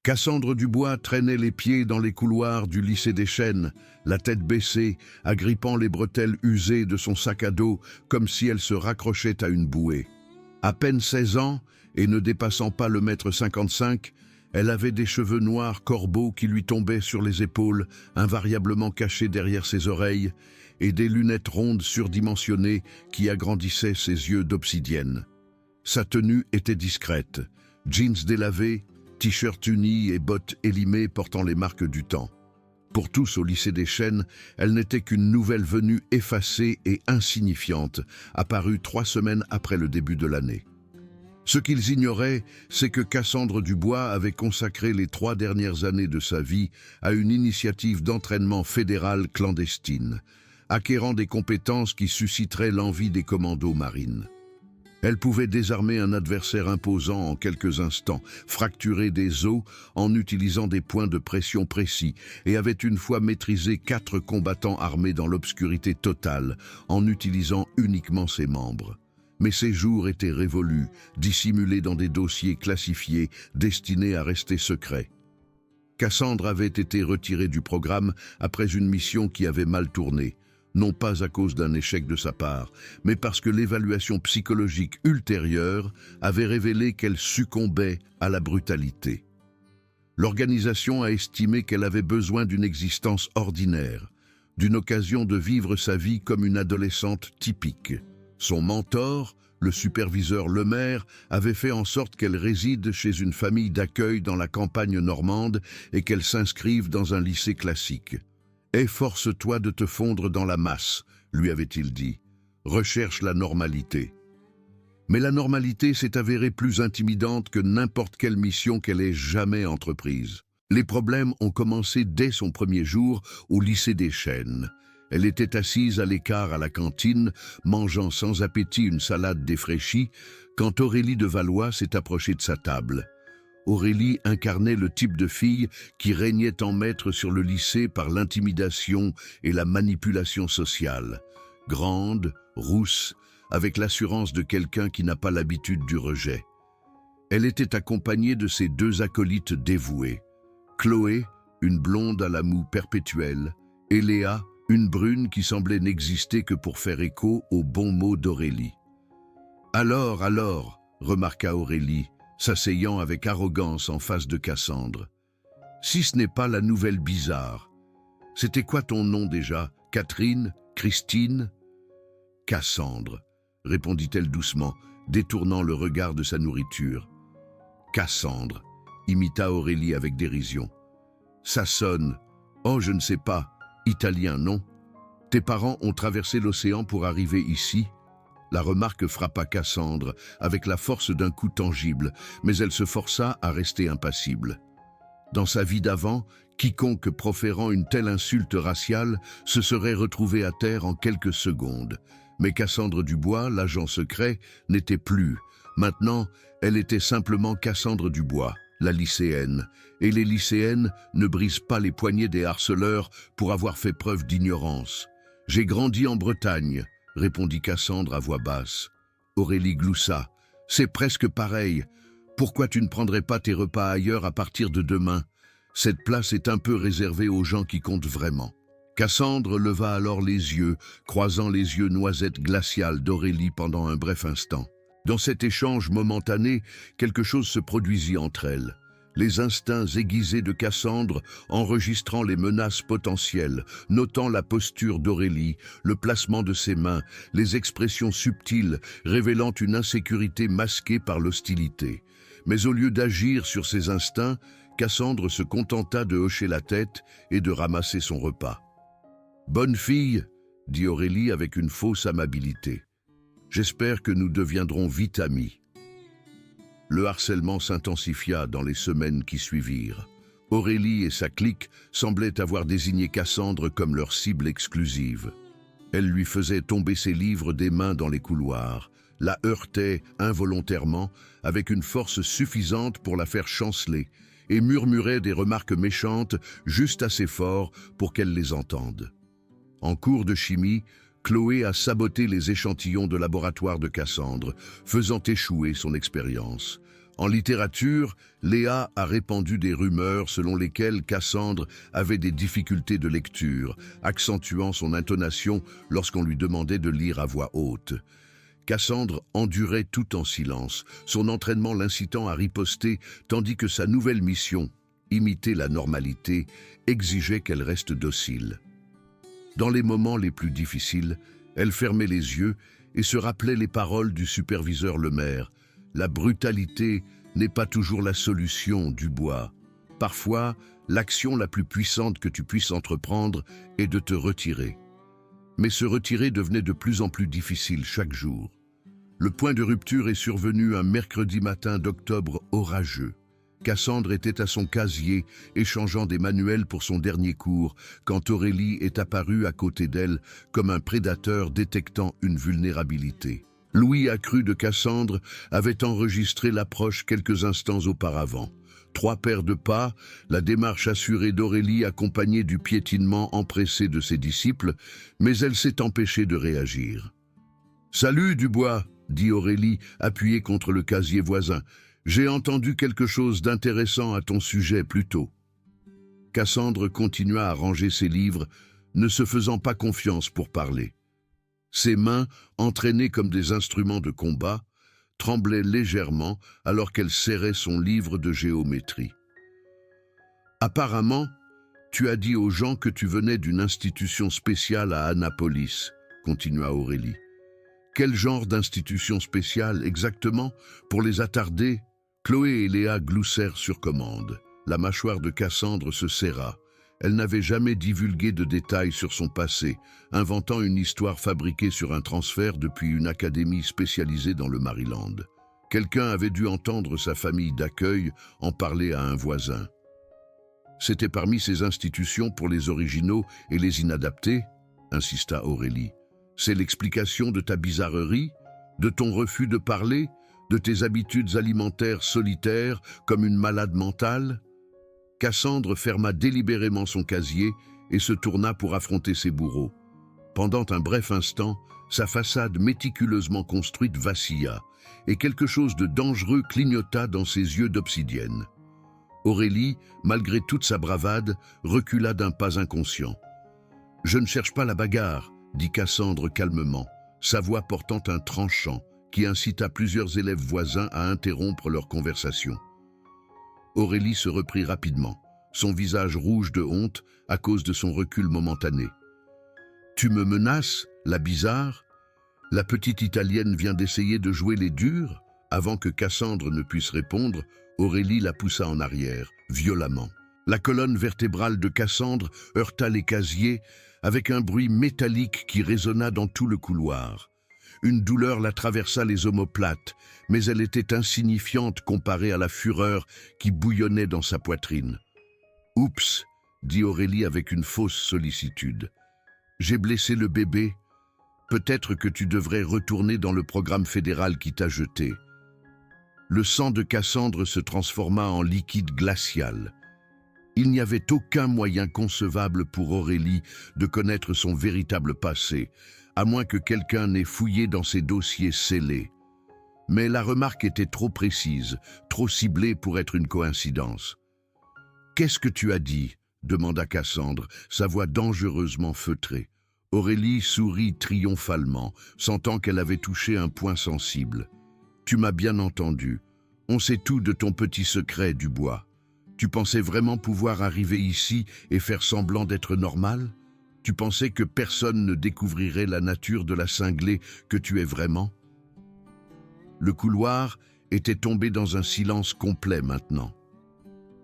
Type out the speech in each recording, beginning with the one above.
Cassandre Dubois traînait les pieds dans les couloirs du lycée des Chênes, la tête baissée, agrippant les bretelles usées de son sac à dos comme si elle se raccrochait à une bouée. À peine 16 ans, et ne dépassant pas le 1,55 m, elle avait des cheveux noirs corbeaux qui lui tombaient sur les épaules, invariablement cachés derrière ses oreilles, et des lunettes rondes surdimensionnées qui agrandissaient ses yeux d'obsidienne. Sa tenue était discrète, jeans délavés, t-shirt uni et bottes élimées portant les marques du temps. Pour tous au lycée des Chênes, elle n'était qu'une nouvelle venue effacée et insignifiante, apparue 3 semaines après le début de l'année. Ce qu'ils ignoraient, c'est que Cassandre Dubois avait consacré les 3 dernières années de sa vie à une initiative d'entraînement fédérale clandestine, acquérant des compétences qui susciteraient l'envie des commandos marines. Elle pouvait désarmer un adversaire imposant en quelques instants, fracturer des os en utilisant des points de pression précis, et avait une fois maîtrisé 4 combattants armés dans l'obscurité totale, en utilisant uniquement ses membres. Mais ses jours étaient révolus, dissimulés dans des dossiers classifiés, destinés à rester secrets. Cassandre avait été retirée du programme après une mission qui avait mal tourné, non pas à cause d'un échec de sa part, mais parce que l'évaluation psychologique ultérieure avait révélé qu'elle succombait à la brutalité. L'organisation a estimé qu'elle avait besoin d'une existence ordinaire, d'une occasion de vivre sa vie comme une adolescente typique. Son mentor, le superviseur Lemaire, avait fait en sorte qu'elle réside chez une famille d'accueil dans la campagne normande et qu'elle s'inscrive dans un lycée classique. « Efforce-toi de te fondre dans la masse », lui avait-il dit. « Recherche la normalité. » Mais la normalité s'est avérée plus intimidante que n'importe quelle mission qu'elle ait jamais entreprise. Les problèmes ont commencé dès son premier jour au lycée des Chênes. Elle était assise à l'écart à la cantine, mangeant sans appétit une salade défraîchie, quand Aurélie de Valois s'est approchée de sa table. Aurélie incarnait le type de fille qui régnait en maître sur le lycée par l'intimidation et la manipulation sociale. Grande, rousse, avec l'assurance de quelqu'un qui n'a pas l'habitude du rejet. Elle était accompagnée de ses 2 acolytes dévoués. Chloé, une blonde à la moue perpétuelle, et Léa, une brune qui semblait n'exister que pour faire écho aux bons mots d'Aurélie. « Alors, remarqua Aurélie, s'asseyant avec arrogance en face de Cassandre. « Si ce n'est pas la nouvelle bizarre. C'était quoi ton nom déjà? Catherine? Christine ?»« Cassandre, » répondit-elle doucement, détournant le regard de sa nourriture. « Cassandre, » imita Aurélie avec dérision. « Ça sonne. Oh, je ne sais pas. Italien, non? Tes parents ont traversé l'océan pour arriver ici ?» La remarque frappa Cassandre avec la force d'un coup tangible, mais elle se força à rester impassible. Dans sa vie d'avant, quiconque proférant une telle insulte raciale se serait retrouvé à terre en quelques secondes. Mais Cassandre Dubois, l'agent secret, n'était plus. Maintenant, elle était simplement Cassandre Dubois, la lycéenne, et les lycéennes ne brisent pas les poignets des harceleurs pour avoir fait preuve d'ignorance. « J'ai grandi en Bretagne », répondit Cassandre à voix basse. Aurélie gloussa. « C'est presque pareil. Pourquoi tu ne prendrais pas tes repas ailleurs à partir de demain? Cette place est un peu réservée aux gens qui comptent vraiment. » Cassandre leva alors les yeux, croisant les yeux noisettes glaciales d'Aurélie pendant un bref instant. Dans cet échange momentané, quelque chose se produisit entre elles. Les instincts aiguisés de Cassandre, enregistrant les menaces potentielles, notant la posture d'Aurélie, le placement de ses mains, les expressions subtiles, révélant une insécurité masquée par l'hostilité. Mais au lieu d'agir sur ses instincts, Cassandre se contenta de hocher la tête et de ramasser son repas. « Bonne fille, » dit Aurélie avec une fausse amabilité. « J'espère que nous deviendrons vite amis. » Le harcèlement s'intensifia dans les semaines qui suivirent. Aurélie et sa clique semblaient avoir désigné Cassandre comme leur cible exclusive. Elle lui faisait tomber ses livres des mains dans les couloirs, la heurtait involontairement avec une force suffisante pour la faire chanceler et murmurait des remarques méchantes juste assez fort pour qu'elle les entende. En cours de chimie, Chloé a saboté les échantillons de laboratoire de Cassandre, faisant échouer son expérience. En littérature, Léa a répandu des rumeurs selon lesquelles Cassandre avait des difficultés de lecture, accentuant son intonation lorsqu'on lui demandait de lire à voix haute. Cassandre endurait tout en silence, son entraînement l'incitant à riposter, tandis que sa nouvelle mission, imiter la normalité, exigeait qu'elle reste docile. Dans les moments les plus difficiles, elle fermait les yeux et se rappelait les paroles du superviseur Lemaire. La brutalité n'est pas toujours la solution, Dubois. Parfois, l'action la plus puissante que tu puisses entreprendre est de te retirer. Mais se retirer devenait de plus en plus difficile chaque jour. Le point de rupture est survenu un mercredi matin d'octobre orageux. Cassandre était à son casier, échangeant des manuels pour son dernier cours, quand Aurélie est apparue à côté d'elle comme un prédateur détectant une vulnérabilité. Louis accru de Cassandre avait enregistré l'approche quelques instants auparavant. 3 paires de pas, la démarche assurée d'Aurélie accompagnée du piétinement empressé de ses disciples, mais elle s'est empêchée de réagir. « Salut, Dubois !» dit Aurélie, appuyée contre le casier voisin. « J'ai entendu quelque chose d'intéressant à ton sujet plus tôt. » Cassandre continua à ranger ses livres, ne se faisant pas confiance pour parler. Ses mains, entraînées comme des instruments de combat, tremblait légèrement alors qu'elle serrait son livre de géométrie. « Apparemment, tu as dit aux gens que tu venais d'une institution spéciale à Annapolis, » continua Aurélie. « Quel genre d'institution spéciale exactement? Pour les attarder ?» Chloé et Léa gloussèrent sur commande. La mâchoire de Cassandre se serra. Elle n'avait jamais divulgué de détails sur son passé, inventant une histoire fabriquée sur un transfert depuis une académie spécialisée dans le Maryland. Quelqu'un avait dû entendre sa famille d'accueil en parler à un voisin. C'était parmi ces institutions pour les originaux et les inadaptés, insista Aurélie. C'est l'explication de ta bizarrerie, de ton refus de parler, de tes habitudes alimentaires solitaires comme une malade mentale? Cassandre ferma délibérément son casier et se tourna pour affronter ses bourreaux. Pendant un bref instant, sa façade méticuleusement construite vacilla, et quelque chose de dangereux clignota dans ses yeux d'obsidienne. Aurélie, malgré toute sa bravade, recula d'un pas inconscient. « Je ne cherche pas la bagarre », dit Cassandre calmement, sa voix portant un tranchant qui incita plusieurs élèves voisins à interrompre leur conversation. Aurélie se reprit rapidement, son visage rouge de honte à cause de son recul momentané. « Tu me menaces, la bizarre ?» La petite Italienne vient d'essayer de jouer les durs. Avant que Cassandre ne puisse répondre, Aurélie la poussa en arrière, violemment. La colonne vertébrale de Cassandre heurta les casiers avec un bruit métallique qui résonna dans tout le couloir. Une douleur la traversa les omoplates, mais elle était insignifiante comparée à la fureur qui bouillonnait dans sa poitrine. « Oups !» dit Aurélie avec une fausse sollicitude. « J'ai blessé le bébé. Peut-être que tu devrais retourner dans le programme fédéral qui t'a jeté. » Le sang de Cassandre se transforma en liquide glacial. Il n'y avait aucun moyen concevable pour Aurélie de connaître son véritable passé, à moins que quelqu'un n'ait fouillé dans ses dossiers scellés. Mais la remarque était trop précise, trop ciblée pour être une coïncidence. « Qu'est-ce que tu as dit ?» demanda Cassandre, sa voix dangereusement feutrée. Aurélie sourit triomphalement, sentant qu'elle avait touché un point sensible. « Tu m'as bien entendu. On sait tout de ton petit secret, Dubois. Tu pensais vraiment pouvoir arriver ici et faire semblant d'être normal ? Tu pensais que personne ne découvrirait la nature de la cinglée que tu es vraiment ? » Le couloir était tombé dans un silence complet maintenant.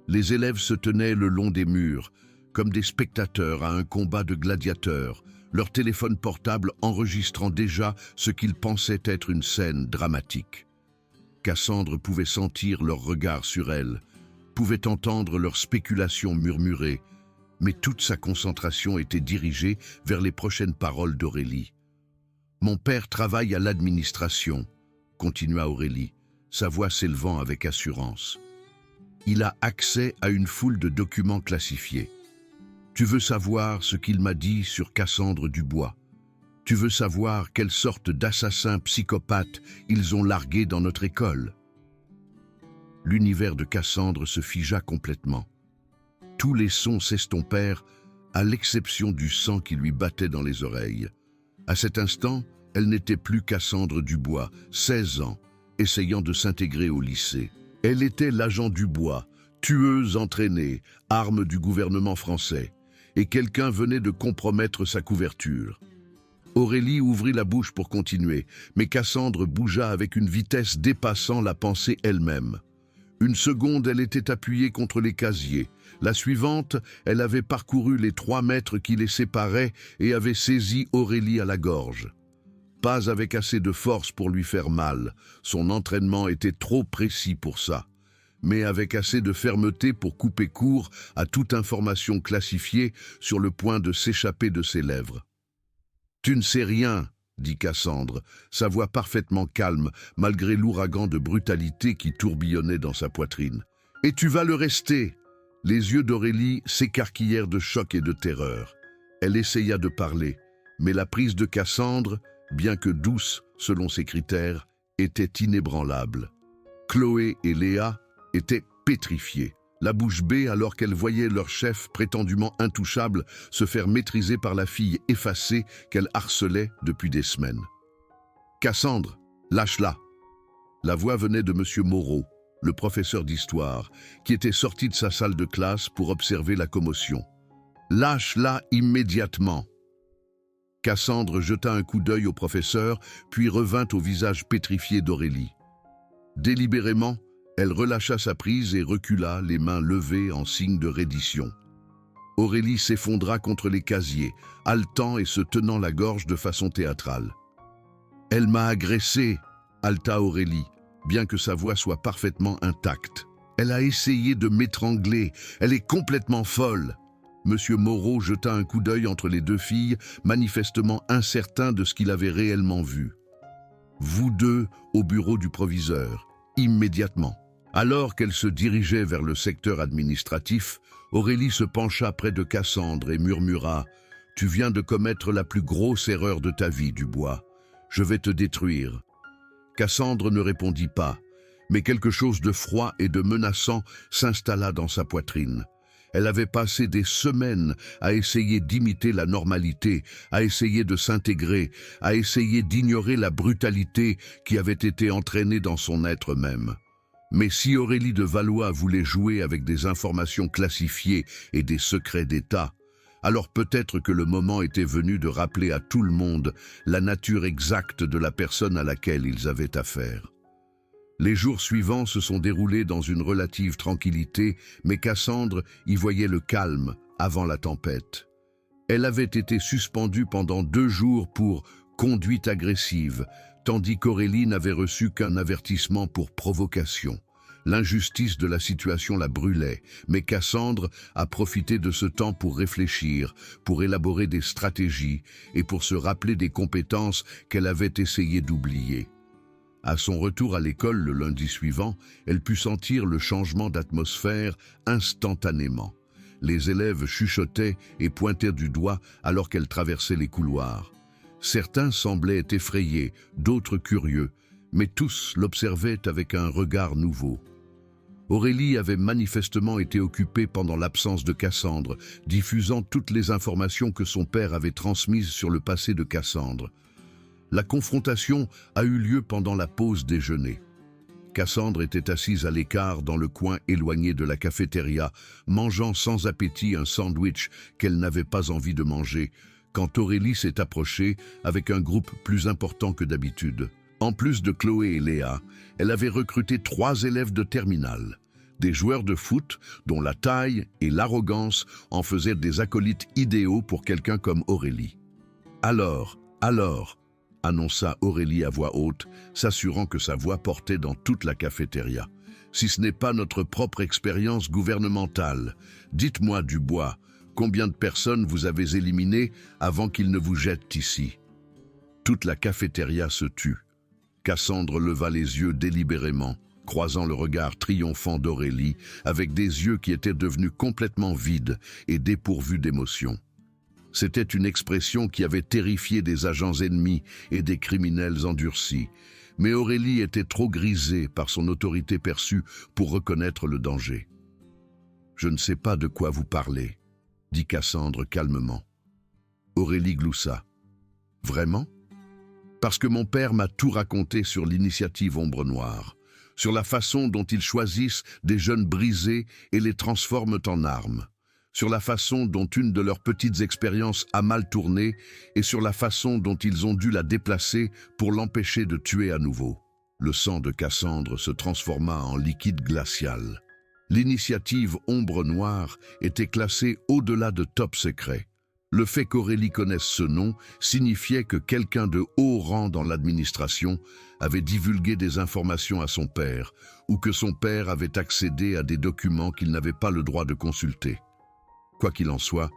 Les élèves se tenaient le long des murs, comme des spectateurs à un combat de gladiateurs, leur téléphone portable enregistrant déjà ce qu'ils pensaient être une scène dramatique. Cassandre pouvait sentir leurs regards sur elle, pouvait entendre leurs spéculations murmurées, mais toute sa concentration était dirigée vers les prochaines paroles d'Aurélie. « Mon père travaille à l'administration », continua Aurélie, sa voix s'élevant avec assurance. « Il a accès à une foule de documents classifiés. Tu veux savoir ce qu'il m'a dit sur Cassandre Dubois. Tu veux savoir quelle sorte d'assassins psychopathes ils ont largué dans notre école. » l'univers de Cassandre se figea complètement. Tous les sons s'estompèrent, à l'exception du sang qui lui battait dans les oreilles. À cet instant, elle n'était plus Cassandre Dubois, 16 ans, essayant de s'intégrer au lycée. Elle était l'agent Dubois, tueuse entraînée, arme du gouvernement français, et quelqu'un venait de compromettre sa couverture. Aurélie ouvrit la bouche pour continuer, mais Cassandre bougea avec une vitesse dépassant la pensée elle-même. Une seconde, elle était appuyée contre les casiers. La suivante, elle avait parcouru les 3 mètres qui les séparaient et avait saisi Aurélie à la gorge. Pas avec assez de force pour lui faire mal, son entraînement était trop précis pour ça, mais avec assez de fermeté pour couper court à toute information classifiée sur le point de s'échapper de ses lèvres. « Tu ne sais rien », dit Cassandre, sa voix parfaitement calme, malgré l'ouragan de brutalité qui tourbillonnait dans sa poitrine. « Et tu vas le rester !» Les yeux d'Aurélie s'écarquillèrent de choc et de terreur. Elle essaya de parler, mais la prise de Cassandre, bien que douce selon ses critères, était inébranlable. Chloé et Léa étaient pétrifiées, la bouche bée alors qu'elles voyaient leur chef prétendument intouchable se faire maîtriser par la fille effacée qu'elle harcelait depuis des semaines. « Cassandre, lâche-la !» La voix venait de M. Moreau, le professeur d'histoire, qui était sorti de sa salle de classe pour observer la commotion. « Lâche-la immédiatement !» Cassandre jeta un coup d'œil au professeur, puis revint au visage pétrifié d'Aurélie. Délibérément, elle relâcha sa prise et recula, les mains levées en signe de reddition. Aurélie s'effondra contre les casiers, haletant et se tenant la gorge de façon théâtrale. « Elle m'a agressé !» haleta Aurélie, bien que sa voix soit parfaitement intacte. « Elle a essayé de m'étrangler, elle est complètement folle !» Monsieur Moreau jeta un coup d'œil entre les 2 filles, manifestement incertain de ce qu'il avait réellement vu. « Vous 2 au bureau du proviseur, immédiatement !» Alors qu'elle se dirigeait vers le secteur administratif, Aurélie se pencha près de Cassandre et murmura « Tu viens de commettre la plus grosse erreur de ta vie, Dubois. Je vais te détruire. » Cassandre ne répondit pas, mais quelque chose de froid et de menaçant s'installa dans sa poitrine. Elle avait passé des semaines à essayer d'imiter la normalité, à essayer de s'intégrer, à essayer d'ignorer la brutalité qui avait été entraînée dans son être même. Mais si Aurélie de Valois voulait jouer avec des informations classifiées et des secrets d'État, alors peut-être que le moment était venu de rappeler à tout le monde la nature exacte de la personne à laquelle ils avaient affaire. Les jours suivants se sont déroulés dans une relative tranquillité, mais Cassandre y voyait le calme avant la tempête. Elle avait été suspendue pendant 2 jours pour conduite agressive, tandis qu'Aurélie n'avait reçu qu'un avertissement pour provocation. L'injustice de la situation la brûlait, mais Cassandre a profité de ce temps pour réfléchir, pour élaborer des stratégies et pour se rappeler des compétences qu'elle avait essayé d'oublier. À son retour à l'école le lundi suivant, elle put sentir le changement d'atmosphère instantanément. Les élèves chuchotaient et pointèrent du doigt alors qu'elle traversait les couloirs. Certains semblaient effrayés, d'autres curieux, mais tous l'observaient avec un regard nouveau. Aurélie avait manifestement été occupée pendant l'absence de Cassandre, diffusant toutes les informations que son père avait transmises sur le passé de Cassandre. La confrontation a eu lieu pendant la pause déjeuner. Cassandre était assise à l'écart dans le coin éloigné de la cafétéria, mangeant sans appétit un sandwich qu'elle n'avait pas envie de manger, quand Aurélie s'est approchée avec un groupe plus important que d'habitude. En plus de Chloé et Léa, elle avait recruté 3 élèves de terminale, des joueurs de foot dont la taille et l'arrogance en faisaient des acolytes idéaux pour quelqu'un comme Aurélie. Alors, annonça Aurélie à voix haute, s'assurant que sa voix portait dans toute la cafétéria. Si ce n'est pas notre propre expérience gouvernementale, dites-moi, Dubois, combien de personnes vous avez éliminées avant qu'ils ne vous jettent ici? Toute la cafétéria se tut. Cassandre leva les yeux délibérément, croisant le regard triomphant d'Aurélie, avec des yeux qui étaient devenus complètement vides et dépourvus d'émotion. C'était une expression qui avait terrifié des agents ennemis et des criminels endurcis, mais Aurélie était trop grisée par son autorité perçue pour reconnaître le danger. « Je ne sais pas de quoi vous parlez », dit Cassandre calmement. Aurélie gloussa. « Vraiment ? Parce que mon père m'a tout raconté sur l'initiative Ombre Noire, sur la façon dont ils choisissent des jeunes brisés et les transforment en armes, sur la façon dont une de leurs petites expériences a mal tourné et sur la façon dont ils ont dû la déplacer pour l'empêcher de tuer à nouveau. » Le sang de Cassandre se transforma en liquide glacial. L'initiative Ombre Noire était classée au-delà de top secret. Le fait qu'Aurélie connaisse ce nom signifiait que quelqu'un de haut rang dans l'administration avait divulgué des informations à son père ou que son père avait accédé à des documents qu'il n'avait pas le droit de consulter. Quoi qu'il en soit,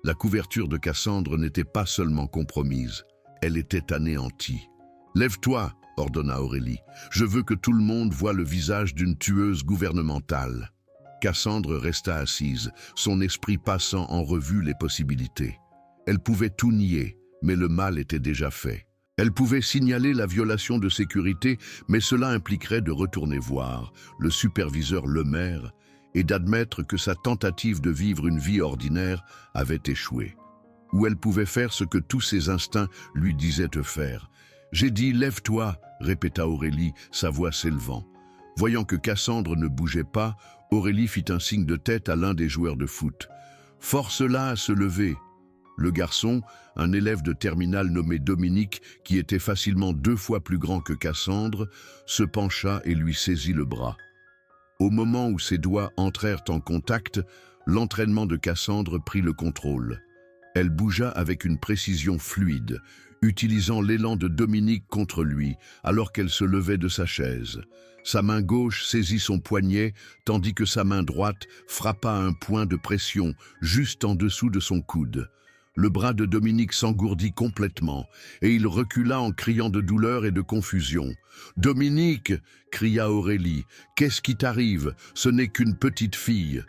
la couverture de Cassandre n'était pas seulement compromise, elle était anéantie. « Lève-toi !» ordonna Aurélie. « Je veux que tout le monde voie le visage d'une tueuse gouvernementale. » Cassandre resta assise, son esprit passant en revue les possibilités. Elle pouvait tout nier, mais le mal était déjà fait. Elle pouvait signaler la violation de sécurité, mais cela impliquerait de retourner voir le superviseur Lemaire et d'admettre que sa tentative de vivre une vie ordinaire avait échoué. Ou elle pouvait faire ce que tous ses instincts lui disaient de faire. « J'ai dit, lève-toi !» répéta Aurélie, sa voix s'élevant. Voyant que Cassandre ne bougeait pas, Aurélie fit un signe de tête à l'un des joueurs de foot. « Force-la à se lever !» Le garçon, un élève de terminale nommé Dominique, qui était facilement 2 fois plus grand que Cassandre, se pencha et lui saisit le bras. Au moment où ses doigts entrèrent en contact, l'entraînement de Cassandre prit le contrôle. Elle bougea avec une précision fluide, utilisant l'élan de Dominique contre lui, alors qu'elle se levait de sa chaise. Sa main gauche saisit son poignet, tandis que sa main droite frappa un point de pression juste en dessous de son coude. Le bras de Dominique s'engourdit complètement, et il recula en criant de douleur et de confusion. « Dominique !» cria Aurélie. « Qu'est-ce qui t'arrive? Ce n'est qu'une petite fille. »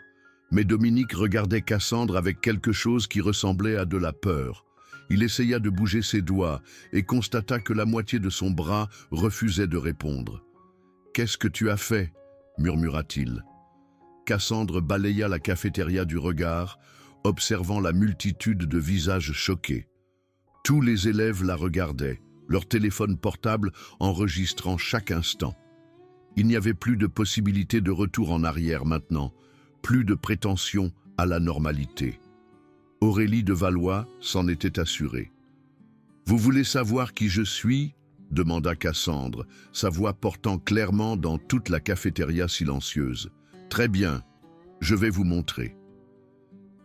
Mais Dominique regardait Cassandre avec quelque chose qui ressemblait à de la peur. Il essaya de bouger ses doigts et constata que la moitié de son bras refusait de répondre. « Qu'est-ce que tu as fait ?» murmura-t-il. Cassandre balaya la cafétéria du regard, observant la multitude de visages choqués. Tous les élèves la regardaient, leur téléphone portable enregistrant chaque instant. Il n'y avait plus de possibilité de retour en arrière maintenant, plus de prétention à la normalité. Aurélie de Valois s'en était assurée. « Vous voulez savoir qui je suis ?» demanda Cassandre, sa voix portant clairement dans toute la cafétéria silencieuse. « Très bien, je vais vous montrer. »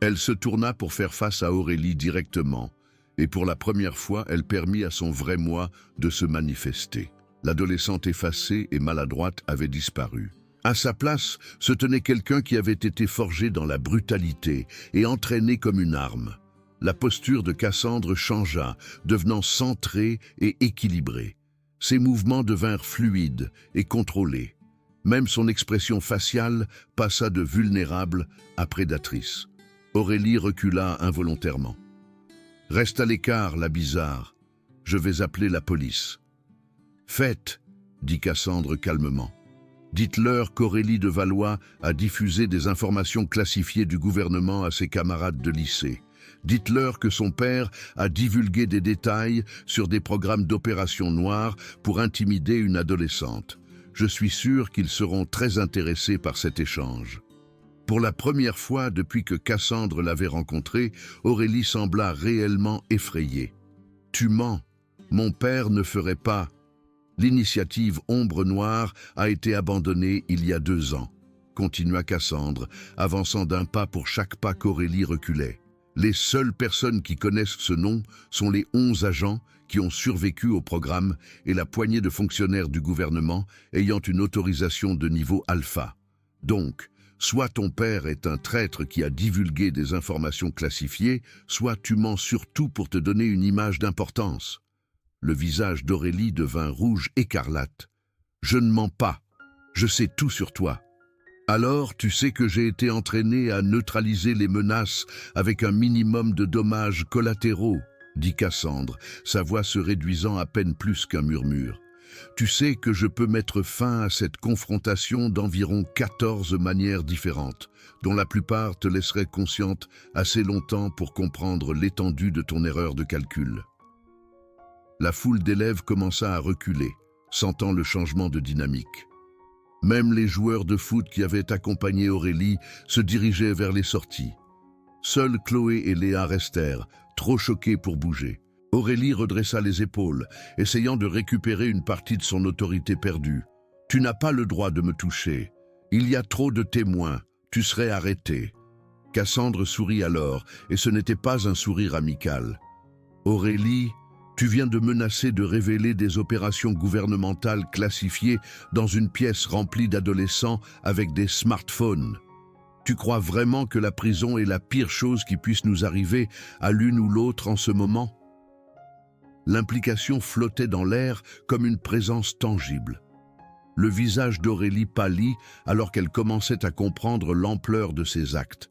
Elle se tourna pour faire face à Aurélie directement, et pour la première fois, elle permit à son vrai moi de se manifester. L'adolescente effacée et maladroite avait disparu. À sa place se tenait quelqu'un qui avait été forgé dans la brutalité et entraîné comme une arme. La posture de Cassandre changea, devenant centrée et équilibrée. Ses mouvements devinrent fluides et contrôlés. Même son expression faciale passa de vulnérable à prédatrice. Aurélie recula involontairement. « Reste à l'écart, la bizarre. Je vais appeler la police. »« Faites, » dit Cassandre calmement. « Dites-leur qu'Aurélie de Valois a diffusé des informations classifiées du gouvernement à ses camarades de lycée. Dites-leur que son père a divulgué des détails sur des programmes d'opération noire pour intimider une adolescente. Je suis sûr qu'ils seront très intéressés par cet échange. » Pour la première fois depuis que Cassandre l'avait rencontrée, Aurélie sembla réellement effrayée. « Tu mens, mon père ne ferait pas. L'initiative Ombre Noire a été abandonnée il y a 2 ans, continua Cassandre, avançant d'un pas pour chaque pas qu'Aurélie reculait. Les seules personnes qui connaissent ce nom sont les 11 agents qui ont survécu au programme et la poignée de fonctionnaires du gouvernement ayant une autorisation de niveau alpha. Donc, soit ton père est un traître qui a divulgué des informations classifiées, soit tu mens surtout pour te donner une image d'importance. » Le visage d'Aurélie devint rouge écarlate. « Je ne mens pas. Je sais tout sur toi. » « Alors, tu sais que j'ai été entraîné à neutraliser les menaces avec un minimum de dommages collatéraux, dit Cassandre, sa voix se réduisant à peine plus qu'un murmure. Tu sais que je peux mettre fin à cette confrontation d'environ 14 manières différentes, dont la plupart te laisseraient consciente assez longtemps pour comprendre l'étendue de ton erreur de calcul. » La foule d'élèves commença à reculer, sentant le changement de dynamique. Même les joueurs de foot qui avaient accompagné Aurélie se dirigeaient vers les sorties. Seuls Chloé et Léa restèrent, trop choqués pour bouger. Aurélie redressa les épaules, essayant de récupérer une partie de son autorité perdue. « Tu n'as pas le droit de me toucher. Il y a trop de témoins. Tu serais arrêté. » Cassandre sourit alors, et ce n'était pas un sourire amical. « Aurélie, tu viens de menacer de révéler des opérations gouvernementales classifiées dans une pièce remplie d'adolescents avec des smartphones. Tu crois vraiment que la prison est la pire chose qui puisse nous arriver à l'une ou l'autre en ce moment ?» L'implication flottait dans l'air comme une présence tangible. Le visage d'Aurélie pâlit alors qu'elle commençait à comprendre l'ampleur de ses actes.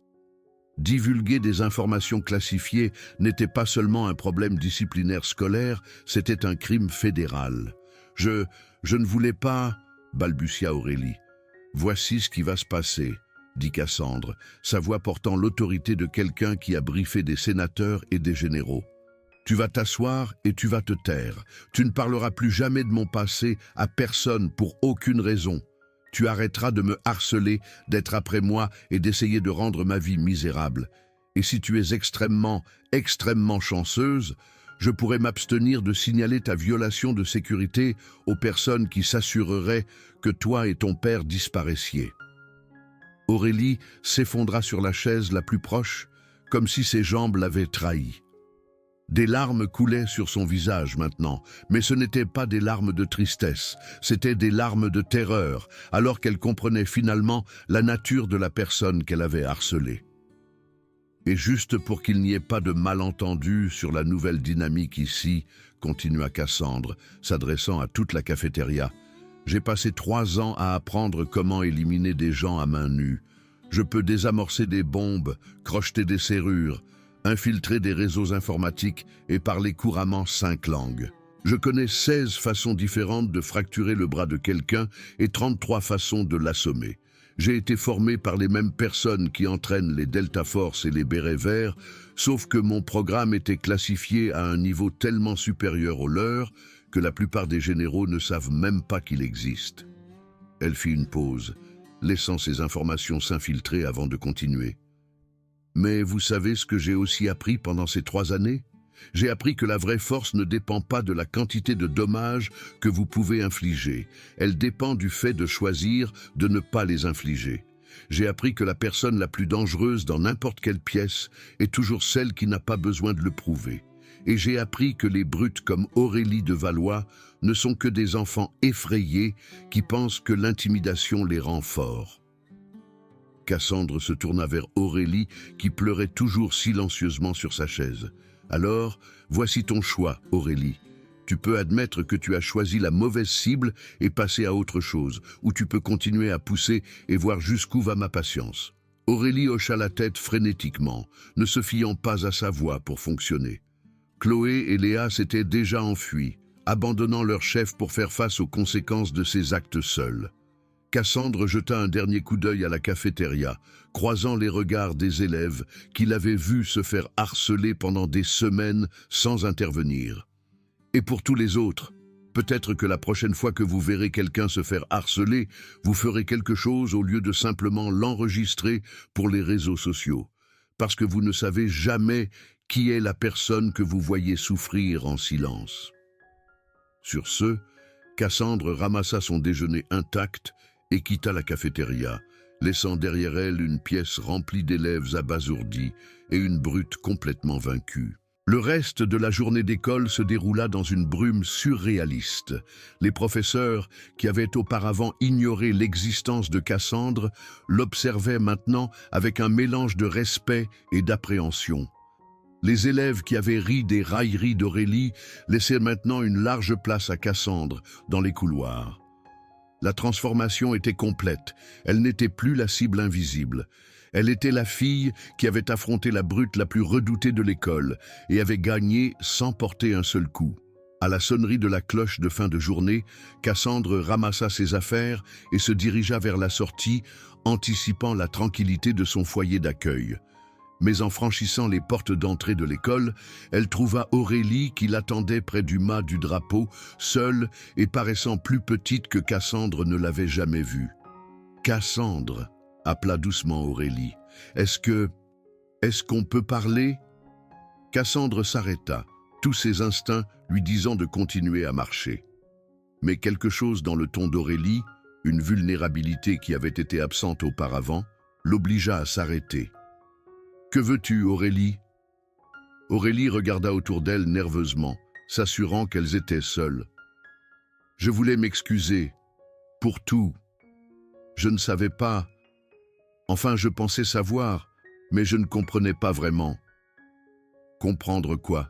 Divulguer des informations classifiées n'était pas seulement un problème disciplinaire scolaire, c'était un crime fédéral. « Je ne voulais pas… » balbutia Aurélie. « Voici ce qui va se passer », dit Cassandre, sa voix portant l'autorité de quelqu'un qui a briefé des sénateurs et des généraux. « Tu vas t'asseoir et tu vas te taire. Tu ne parleras plus jamais de mon passé à personne pour aucune raison. Tu arrêteras de me harceler, d'être après moi et d'essayer de rendre ma vie misérable. Et si tu es extrêmement chanceuse, je pourrais m'abstenir de signaler ta violation de sécurité aux personnes qui s'assureraient que toi et ton père disparaissiez. » Aurélie s'effondra sur la chaise la plus proche, comme si ses jambes l'avaient trahie. Des larmes coulaient sur son visage maintenant, mais ce n'étaient pas des larmes de tristesse, c'étaient des larmes de terreur, alors qu'elle comprenait finalement la nature de la personne qu'elle avait harcelée. Et juste pour qu'il n'y ait pas de malentendu sur la nouvelle dynamique ici, continua Cassandre, s'adressant à toute la cafétéria, j'ai passé 3 ans à apprendre comment éliminer des gens à main nue. Je peux désamorcer des bombes, crocheter des serrures, infiltrer des réseaux informatiques et parler couramment 5 langues. Je connais 16 façons différentes de fracturer le bras de quelqu'un et 33 façons de l'assommer. J'ai été formé par les mêmes personnes qui entraînent les Delta Force et les Bérets Verts, sauf que mon programme était classifié à un niveau tellement supérieur au leur que la plupart des généraux ne savent même pas qu'il existe. Elle fit une pause, laissant ces informations s'infiltrer avant de continuer. Mais vous savez ce que j'ai aussi appris pendant ces 3 années ? J'ai appris que la vraie force ne dépend pas de la quantité de dommages que vous pouvez infliger. Elle dépend du fait de choisir de ne pas les infliger. J'ai appris que la personne la plus dangereuse dans n'importe quelle pièce est toujours celle qui n'a pas besoin de le prouver. Et j'ai appris que les brutes comme Aurélie de Valois ne sont que des enfants effrayés qui pensent que l'intimidation les rend forts. Cassandre se tourna vers Aurélie qui pleurait toujours silencieusement sur sa chaise. « Alors, voici ton choix, Aurélie. Tu peux admettre que tu as choisi la mauvaise cible et passer à autre chose, ou tu peux continuer à pousser et voir jusqu'où va ma patience. » Aurélie hocha la tête frénétiquement, ne se fiant pas à sa voix pour fonctionner. Chloé et Léa s'étaient déjà enfuis, abandonnant leur chef pour faire face aux conséquences de ses actes seuls. Cassandre jeta un dernier coup d'œil à la cafétéria, croisant les regards des élèves qui l'avaient vu se faire harceler pendant des semaines sans intervenir. Et pour tous les autres, peut-être que la prochaine fois que vous verrez quelqu'un se faire harceler, vous ferez quelque chose au lieu de simplement l'enregistrer pour les réseaux sociaux, parce que vous ne savez jamais qui est la personne que vous voyez souffrir en silence. Sur ce, Cassandre ramassa son déjeuner intact et quitta la cafétéria, laissant derrière elle une pièce remplie d'élèves abasourdis et une brute complètement vaincue. Le reste de la journée d'école se déroula dans une brume surréaliste. Les professeurs, qui avaient auparavant ignoré l'existence de Cassandre, l'observaient maintenant avec un mélange de respect et d'appréhension. Les élèves qui avaient ri des railleries d'Aurélie laissaient maintenant une large place à Cassandre dans les couloirs. La transformation était complète, elle n'était plus la cible invisible. Elle était la fille qui avait affronté la brute la plus redoutée de l'école et avait gagné sans porter un seul coup. À la sonnerie de la cloche de fin de journée, Cassandre ramassa ses affaires et se dirigea vers la sortie, anticipant la tranquillité de son foyer d'accueil. Mais en franchissant les portes d'entrée de l'école, elle trouva Aurélie qui l'attendait près du mât du drapeau, seule et paraissant plus petite que Cassandre ne l'avait jamais vue. « Cassandre !» appela doucement Aurélie. « Est-ce qu'on peut parler ?» Cassandre s'arrêta, tous ses instincts lui disant de continuer à marcher. Mais quelque chose dans le ton d'Aurélie, une vulnérabilité qui avait été absente auparavant, l'obligea à s'arrêter. « Que veux-tu, Aurélie ?» Aurélie regarda autour d'elle nerveusement, s'assurant qu'elles étaient seules. « Je voulais m'excuser. Pour tout. Je ne savais pas. Enfin, je pensais savoir, mais je ne comprenais pas vraiment. » Comprendre quoi?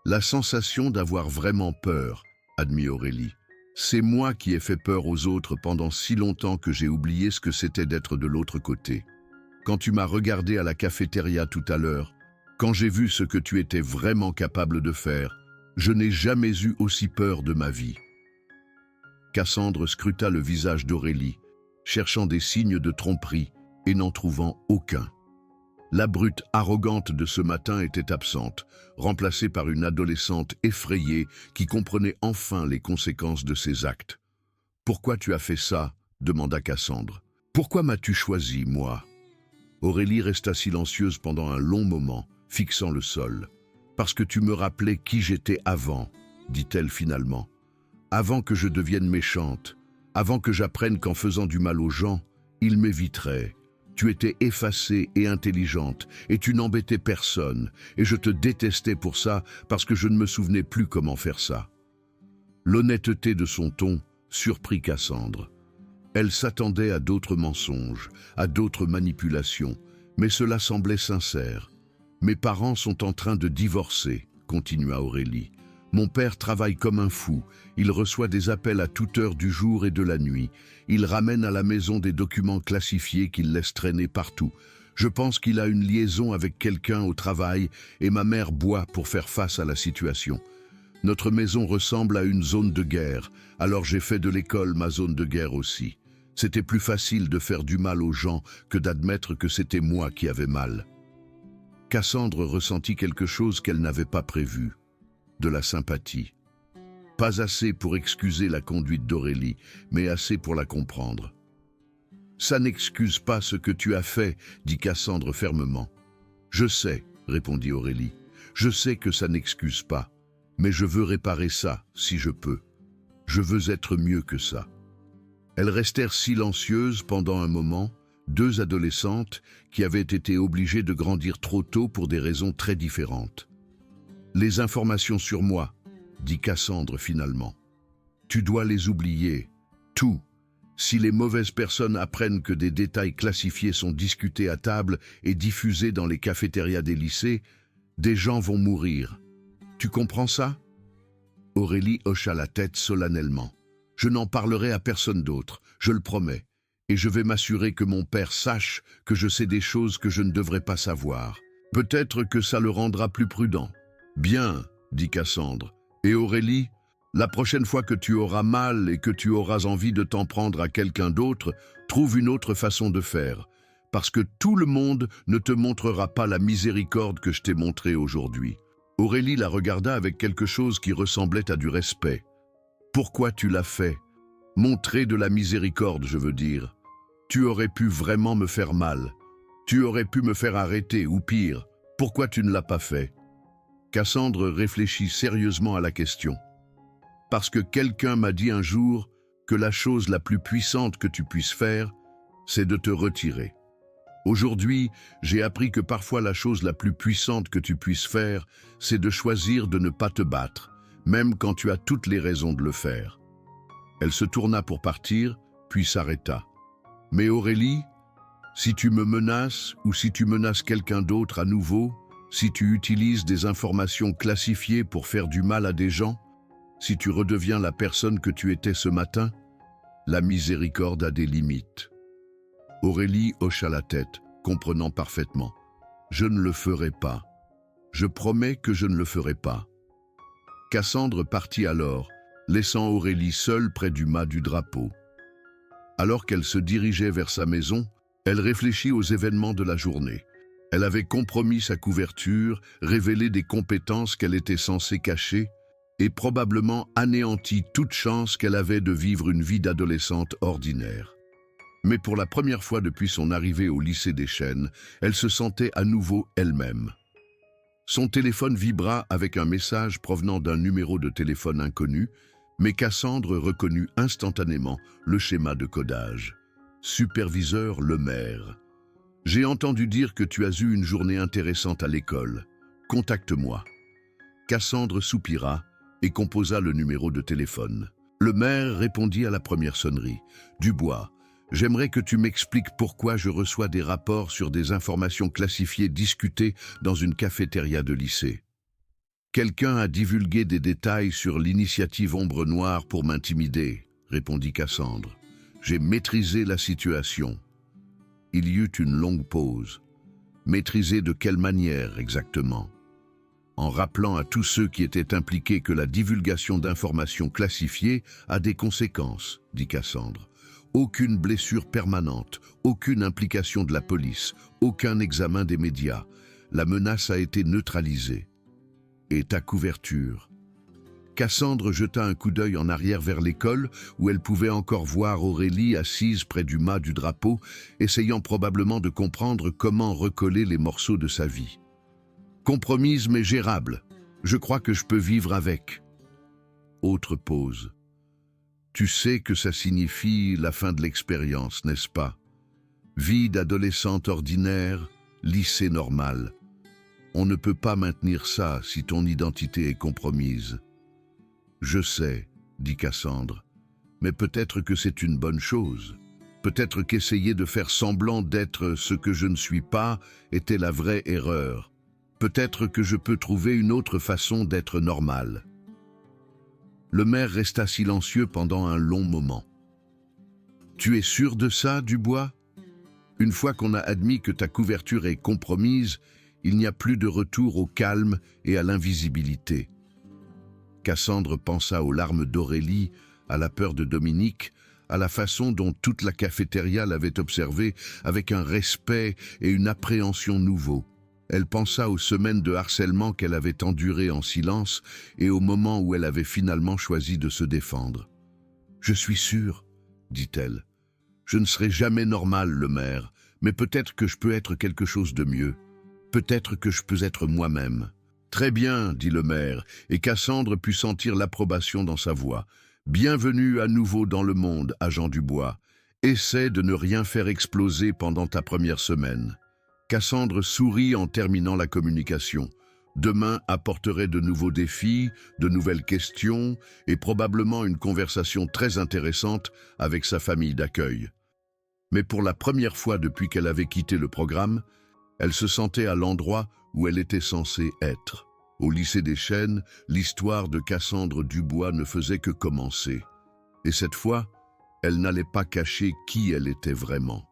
La sensation d'avoir vraiment peur, admit Aurélie. C'est moi qui ai fait peur aux autres pendant si longtemps que j'ai oublié ce que c'était d'être de l'autre côté. Quand tu m'as regardé à la cafétéria tout à l'heure, quand j'ai vu ce que tu étais vraiment capable de faire, je n'ai jamais eu aussi peur de ma vie. Cassandre scruta le visage d'Aurélie, cherchant des signes de tromperie et n'en trouvant aucun. La brute arrogante de ce matin était absente, remplacée par une adolescente effrayée qui comprenait enfin les conséquences de ses actes. « Pourquoi tu as fait ça ?» demanda Cassandre. « Pourquoi m'as-tu choisi, moi ?» Aurélie resta silencieuse pendant un long moment, fixant le sol. « Parce que tu me rappelais qui j'étais avant, » dit-elle finalement. « Avant que je devienne méchante, avant que j'apprenne qu'en faisant du mal aux gens, ils m'éviteraient. Tu étais effacée et intelligente, et tu n'embêtais personne, et je te détestais pour ça parce que je ne me souvenais plus comment faire ça. » L'honnêteté de son ton surprit Cassandre. Elle s'attendait à d'autres mensonges, à d'autres manipulations, mais cela semblait sincère. « Mes parents sont en train de divorcer, » continua Aurélie. « Mon père travaille comme un fou, il reçoit des appels à toute heure du jour et de la nuit. Il ramène à la maison des documents classifiés qu'il laisse traîner partout. Je pense qu'il a une liaison avec quelqu'un au travail et ma mère boit pour faire face à la situation. Notre maison ressemble à une zone de guerre, alors j'ai fait de l'école ma zone de guerre aussi. C'était plus facile de faire du mal aux gens que d'admettre que c'était moi qui avais mal. » Cassandre ressentit quelque chose qu'elle n'avait pas prévu. De la sympathie. Pas assez pour excuser la conduite d'Aurélie, mais assez pour la comprendre. « Ça n'excuse pas ce que tu as fait, » dit Cassandre fermement. « Je sais, » répondit Aurélie. « Je sais que ça n'excuse pas, mais je veux réparer ça, si je peux. Je veux être mieux que ça. » Elles restèrent silencieuses pendant un moment, deux adolescentes qui avaient été obligées de grandir trop tôt pour des raisons très différentes. « Les informations sur moi, » dit Cassandre finalement. « Tu dois les oublier, tout. Si les mauvaises personnes apprennent que des détails classifiés sont discutés à table et diffusés dans les cafétérias des lycées, des gens vont mourir. Tu comprends ça ?» Aurélie hocha la tête solennellement. « Je n'en parlerai à personne d'autre, je le promets, et je vais m'assurer que mon père sache que je sais des choses que je ne devrais pas savoir. Peut-être que ça le rendra plus prudent. » « Bien, » dit Cassandre. « Et Aurélie, la prochaine fois que tu auras mal et que tu auras envie de t'en prendre à quelqu'un d'autre, trouve une autre façon de faire, parce que tout le monde ne te montrera pas la miséricorde que je t'ai montrée aujourd'hui. » Aurélie la regarda avec quelque chose qui ressemblait à du respect. « Pourquoi tu l'as fait? Montrer de la miséricorde, je veux dire. Tu aurais pu vraiment me faire mal. Tu aurais pu me faire arrêter, ou pire. Pourquoi tu ne l'as pas fait ?» Cassandre réfléchit sérieusement à la question. « Parce que quelqu'un m'a dit un jour que la chose la plus puissante que tu puisses faire, c'est de te retirer. Aujourd'hui, j'ai appris que parfois la chose la plus puissante que tu puisses faire, c'est de choisir de ne pas te battre, même quand tu as toutes les raisons de le faire. » Elle se tourna pour partir, puis s'arrêta. « Mais Aurélie, si tu me menaces ou si tu menaces quelqu'un d'autre à nouveau, si tu utilises des informations classifiées pour faire du mal à des gens, si tu redeviens la personne que tu étais ce matin, la miséricorde a des limites. » Aurélie hocha la tête, comprenant parfaitement. « Je ne le ferai pas. Je promets que je ne le ferai pas. » Cassandre partit alors, laissant Aurélie seule près du mât du drapeau. Alors qu'elle se dirigeait vers sa maison, elle réfléchit aux événements de la journée. Elle avait compromis sa couverture, révélé des compétences qu'elle était censée cacher et probablement anéanti toute chance qu'elle avait de vivre une vie d'adolescente ordinaire. Mais pour la première fois depuis son arrivée au lycée des Chênes, elle se sentait à nouveau elle-même. Son téléphone vibra avec un message provenant d'un numéro de téléphone inconnu, mais Cassandre reconnut instantanément le schéma de codage. Superviseur Lemaire. J'ai entendu dire que tu as eu une journée intéressante à l'école. Contacte-moi. Cassandre soupira et composa le numéro de téléphone. Lemaire répondit à la première sonnerie. Dubois, j'aimerais que tu m'expliques pourquoi je reçois des rapports sur des informations classifiées discutées dans une cafétéria de lycée. Quelqu'un a divulgué des détails sur l'initiative Ombre Noire pour m'intimider, répondit Cassandre. J'ai maîtrisé la situation. Il y eut une longue pause. Maîtriser de quelle manière exactement? En rappelant à tous ceux qui étaient impliqués que la divulgation d'informations classifiées a des conséquences, dit Cassandre. Aucune blessure permanente, aucune implication de la police, aucun examen des médias. La menace a été neutralisée. Et ta couverture? Cassandre jeta un coup d'œil en arrière vers l'école, où elle pouvait encore voir Aurélie assise près du mât du drapeau, essayant probablement de comprendre comment recoller les morceaux de sa vie. Compromise mais gérable. Je crois que je peux vivre avec. Autre pause. Tu sais que ça signifie la fin de l'expérience, n'est-ce pas? Vie d'adolescente ordinaire, lycée normal. On ne peut pas maintenir ça si ton identité est compromise. Je sais, dit Cassandre, mais peut-être que c'est une bonne chose. Peut-être qu'essayer de faire semblant d'être ce que je ne suis pas était la vraie erreur. Peut-être que je peux trouver une autre façon d'être normal. Lemaire resta silencieux pendant un long moment. Tu es sûr de ça, Dubois? Une fois qu'on a admis que ta couverture est compromise, il n'y a plus de retour au calme et à l'invisibilité. Cassandre pensa aux larmes d'Aurélie, à la peur de Dominique, à la façon dont toute la cafétéria l'avait observée avec un respect et une appréhension nouveaux. Elle pensa aux semaines de harcèlement qu'elle avait endurées en silence et au moment où elle avait finalement choisi de se défendre. « Je suis sûre, dit-elle. Je ne serai jamais normale, Lemaire, mais peut-être que je peux être quelque chose de mieux. Peut-être que je peux être moi-même. » Très bien, dit Lemaire, et Cassandre put sentir l'approbation dans sa voix. Bienvenue à nouveau dans le monde, agent Dubois. Essaie de ne rien faire exploser pendant ta première semaine. Cassandre sourit en terminant la communication. Demain apporterait de nouveaux défis, de nouvelles questions et probablement une conversation très intéressante avec sa famille d'accueil. Mais pour la première fois depuis qu'elle avait quitté le programme, elle se sentait à l'endroit où elle était censée être. Au lycée des Chênes, l'histoire de Cassandre Dubois ne faisait que commencer. Et cette fois, elle n'allait pas cacher qui elle était vraiment.